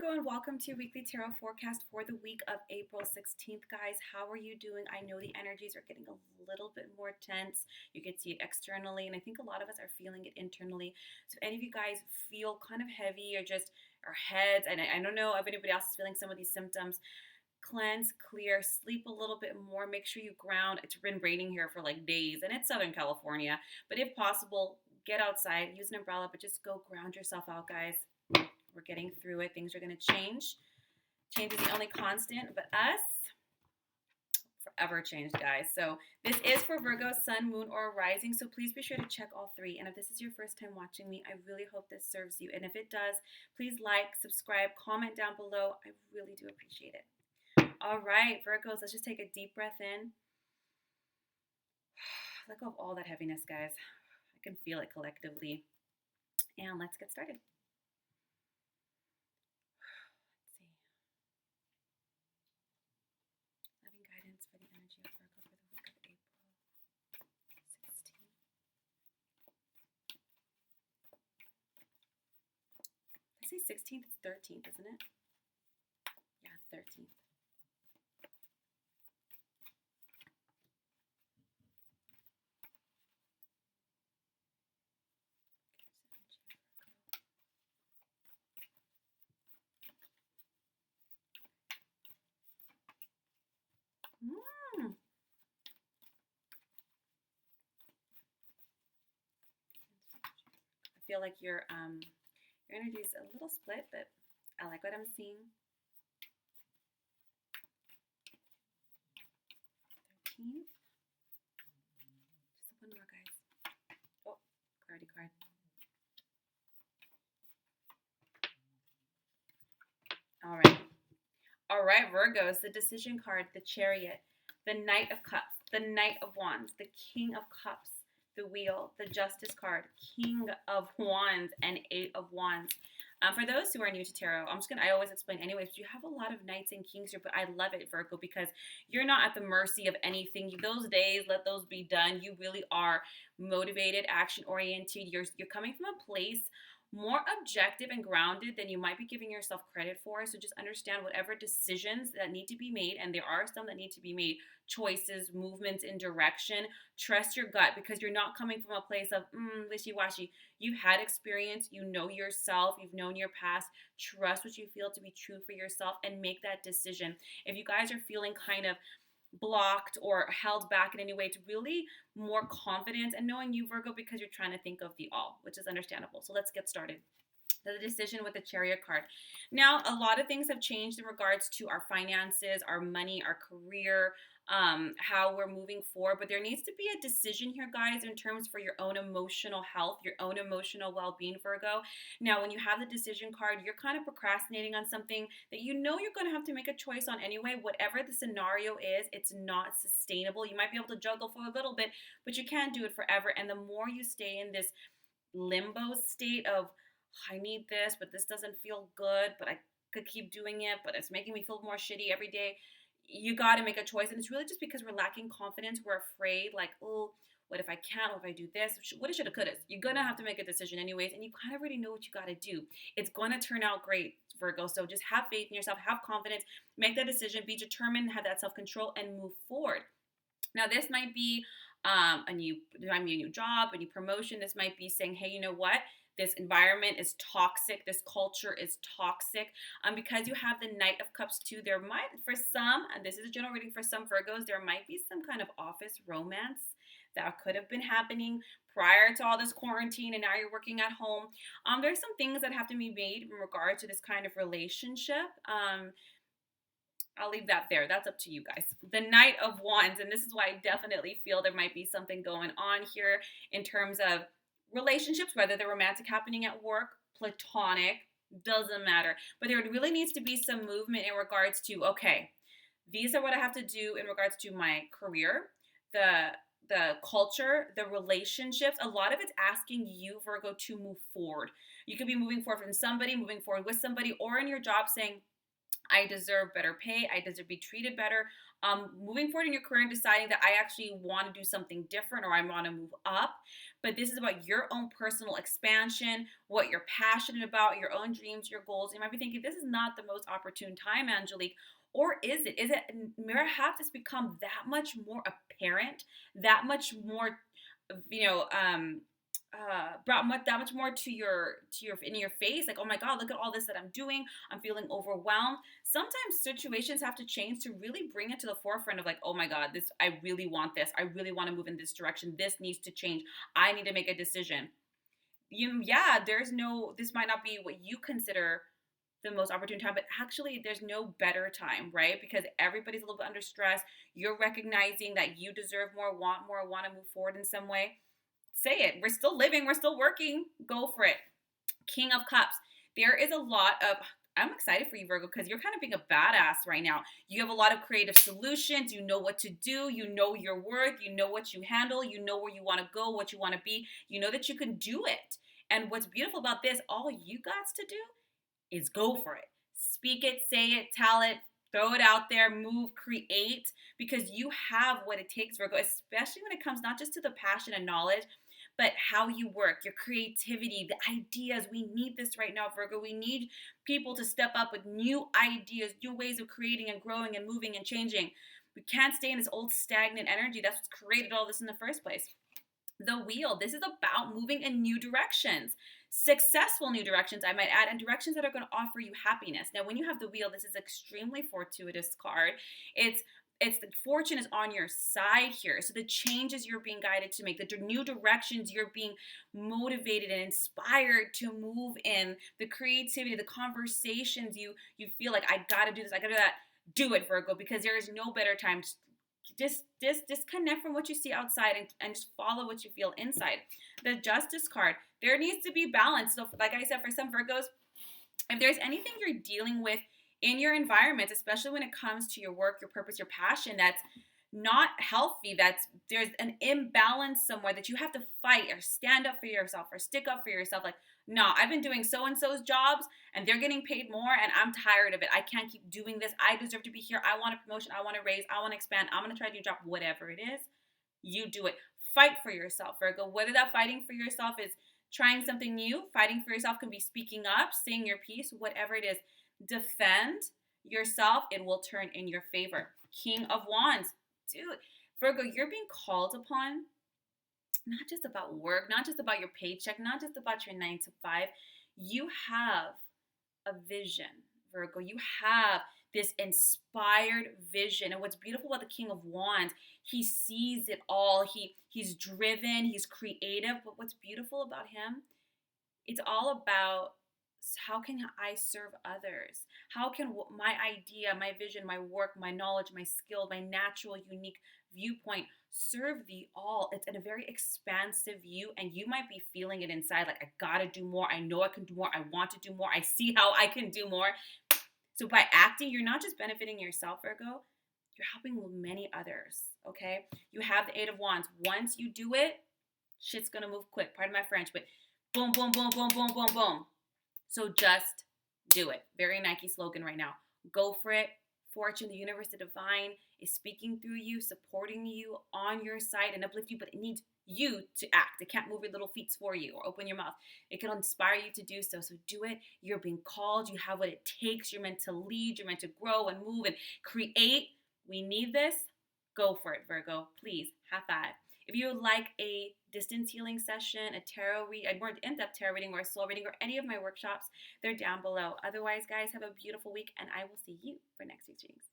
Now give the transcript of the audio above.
Virgo, and welcome to your weekly tarot forecast for the week of April 16th. Guys, how are you doing? I know the energies are getting a little bit more tense. You can see it externally, and I think a lot of us are feeling it internally. So if any of you guys feel kind of heavy or just our heads, and I don't know if anybody else is feeling some of these symptoms, cleanse, clear, sleep a little bit more, make sure you ground. It's been raining here for like days, and it's Southern California, but if possible, get outside, use an umbrella, but just go ground yourself out, guys. We're getting through it. Things are going to change. Change is the only constant, but us, forever changed, guys. So this is for Virgo, Sun, Moon, or Rising. So please be sure to check all three. And if this is your first time watching me, I really hope this serves you. And if it does, please like, subscribe, comment down below. I really do appreciate it. All right, Virgos, let's just take a deep breath in. Let go of all that heaviness, guys. I can feel it collectively. And let's get started. For the energy of Virgo for the week of April 16th. I say 16th, it's 13th, isn't it? Yeah, 13th. I feel like your energy is a little split, but I like what I'm seeing. 13th. Just one more, guys. Oh, clarity card. All right, Virgos, the decision card, the Chariot, the Knight of Cups, the Knight of Wands, the King of Cups, the Wheel, the Justice card, King of Wands, and Eight of Wands. For those who are new to tarot, I always explain anyways, but you have a lot of Knights and Kings here, but I love it, Virgo, because you're not at the mercy of anything. Those days, let those be done. You really are motivated, action-oriented. You're coming from a place more objective and grounded than you might be giving yourself credit for. So just understand whatever decisions that need to be made, and there are some that need to be made, choices, movements in direction, trust your gut, because you're not coming from a place of wishy-washy. You've had experience, you know yourself, you've known your past. Trust what you feel to be true for yourself and make that decision. If you guys are feeling kind of blocked or held back in any way, to really more confidence and knowing you, Virgo, because you're trying to think of the all, which is understandable. So let's get started. The decision with the Chariot card. Now, a lot of things have changed in regards to our finances, our money, our career, how we're moving forward. But there needs to be a decision here, guys, in terms for your own emotional health, your own emotional well-being, Virgo. Now, when you have the decision card, you're kind of procrastinating on something that you know you're going to have to make a choice on anyway. Whatever the scenario is, it's not sustainable. You might be able to juggle for a little bit, but you can't do it forever. And the more you stay in this limbo state of, I need this, but this doesn't feel good, but I could keep doing it, but it's making me feel more shitty every day. You got to make a choice. And it's really just because we're lacking confidence. We're afraid, like, oh, what if I can't? What if I do this? What if, shoulda, coulda? You're going to have to make a decision anyways. And you kind of already know what you got to do. It's going to turn out great, Virgo. So just have faith in yourself, have confidence, make that decision, be determined, have that self-control, and move forward. Now, this might be a new job, a new promotion. This might be saying, hey, you know what? This environment is toxic. This culture is toxic. Because you have the Knight of Cups too, there might, for some, and this is a general reading for some Virgos, there might be some kind of office romance that could have been happening prior to all this quarantine, and now you're working at home. There's some things that have to be made in regard to this kind of relationship. I'll leave that there. That's up to you guys. The Knight of Wands, and this is why I definitely feel there might be something going on here in terms of relationships, whether they're romantic, happening at work, platonic, doesn't matter. But there really needs to be some movement in regards to, okay, these are what I have to do in regards to my career, the culture, the relationships. A lot of it's asking you, Virgo, to move forward. You could be moving forward from somebody, moving forward with somebody, or in your job saying, I deserve better pay. I deserve to be treated better. moving forward in your career and deciding that I actually want to do something different or I want to move up. But this is about your own personal expansion, what you're passionate about, your own dreams, your goals. You might be thinking, this is not the most opportune time, Angelique. Or is it? Is it perhaps it's become that much more apparent, that much more, you know, brought that much more to your in your face, like, oh my god, look at all this that I'm doing, I'm feeling overwhelmed. Sometimes situations have to change to really bring it to the forefront of, like, oh my god, this, I really want this, I really want to move in this direction, this needs to change, I need to make a decision. Yeah, there's no, this might not be what you consider the most opportune time, but actually there's no better time, right? Because everybody's a little bit under stress. You're recognizing that you deserve more, want to move forward in some way. Say it. We're still living, we're still working. Go for it. King of Cups. There is a lot of, I'm excited for you, Virgo, because you're kind of being a badass right now. You have a lot of creative solutions. You know what to do. You know your worth. You know what you handle. You know where you want to go, what you want to be. You know that you can do it. And what's beautiful about this, all you got to do is go for it. Speak it, say it, tell it, throw it out there, move, create, because you have what it takes, Virgo, especially when it comes not just to the passion and knowledge, but how you work, your creativity, the ideas. We need this right now, Virgo. We need people to step up with new ideas, new ways of creating and growing and moving and changing. We can't stay in this old stagnant energy. That's what's created all this in the first place. The wheel. This is about moving in new directions, successful new directions, I might add, and directions that are going to offer you happiness. Now, when you have the wheel, this is extremely fortuitous card. It's the fortune is on your side here. So the changes you're being guided to make, the new directions you're being motivated and inspired to move in, the creativity, the conversations you feel like, I got to do this, I got to do that. Do it, Virgo, because there is no better time. Just disconnect from what you see outside and just follow what you feel inside. The Justice card, there needs to be balance. So like I said, for some Virgos, if there's anything you're dealing with in your environment, especially when it comes to your work, your purpose, your passion, that's not healthy, that's, there's an imbalance somewhere that you have to fight or stand up for yourself or stick up for yourself, like, no, I've been doing so-and-so's jobs and they're getting paid more and I'm tired of it. I can't keep doing this. I deserve to be here. I want a promotion. I want to raise. I want to expand. I'm going to try to do a job, whatever it is. You do it. Fight for yourself, Virgo. Whether that fighting for yourself is trying something new, fighting for yourself can be speaking up, saying your piece, whatever it is. Defend yourself. It will turn in your favor. King of Wands. Dude, Virgo, you're being called upon, not just about work, not just about your paycheck, not just about your 9 to 5. You have a vision, Virgo. You have this inspired vision. And what's beautiful about the King of Wands, he sees it all. He's driven, he's creative. But what's beautiful about him, it's all about, how can I serve others? How can my idea, my vision, my work, my knowledge, my skill, my natural, unique viewpoint serve the all? It's in a very expansive view, and you might be feeling it inside, like, I gotta do more. I know I can do more. I want to do more. I see how I can do more. So by acting, you're not just benefiting yourself, Virgo. You're helping many others, okay? You have the 8 of Wands. Once you do it, shit's gonna move quick. Pardon my French, but boom, boom, boom, boom, boom, boom, boom. So just do it. Very Nike slogan right now. Go for it. Fortune, the universe, the divine is speaking through you, supporting you, on your side, and uplift you, but it needs you to act. It can't move your little feet for you or open your mouth. It can inspire you to do so. So do it. You're being called. You have what it takes. You're meant to lead. You're meant to grow and move and create. We need this. Go for it, Virgo. Please, high five. If you would like a distance healing session, a tarot read, a more in-depth tarot reading, or a soul reading, or any of my workshops, they're down below. Otherwise, guys, have a beautiful week, and I will see you for next week's readings.